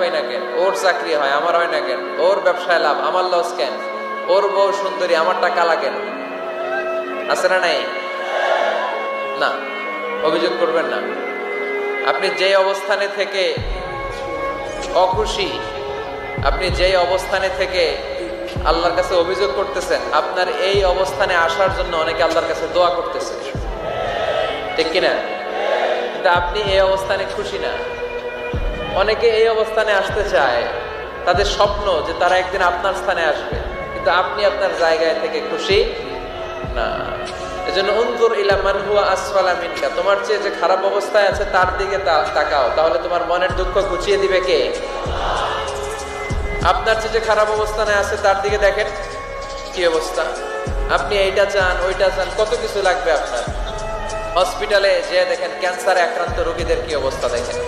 পাই না কেন, ওর চাকরি হয় আমার হয় না কেন, ওর ব্যবসায় লাভ আমার লস কেন, ওর বউ সুন্দরী আমার টাকা লাগে না, আছে না নাই? না, অভিযোগ করবেন না। আপনি যে অবস্থানে থেকে অখুশি, আপনি যেই অবস্থানে থেকে আল্লাহর কাছে অভিযোগ করতেছেন, আপনার এই অবস্থানে আসার জন্য অনেকে আল্লাহর কাছে দোয়া করতেছে, ঠিক কিনা? কিন্তু আপনি এই অবস্থানে খুশি না। অনেকে এই অবস্থানে আসতে চায়, তাদের স্বপ্ন যে তারা একদিন আপনার স্থানে আসবে, কিন্তু আপনি আপনার জায়গায় থেকে খুশি না। এজন্য উনজুর ইলা মান হুয়া আসফালা মিনকা, তোমার চেয়ে যে খারাপ অবস্থায় আছে তার দিকে তাকাও, তাহলে তোমার মনের দুঃখ ঘুচিয়ে দিবে কে? আপনার চেয়ে যে খারাপ অবস্থানে আছে তার দিকে দেখেন কি অবস্থা। আপনি এইটা চান ওইটা চান, কত কিছু লাগবে আপনার। হসপিটালে যে দেখেন ক্যান্সারে আক্রান্ত রোগীদের কি অবস্থা দেখেন।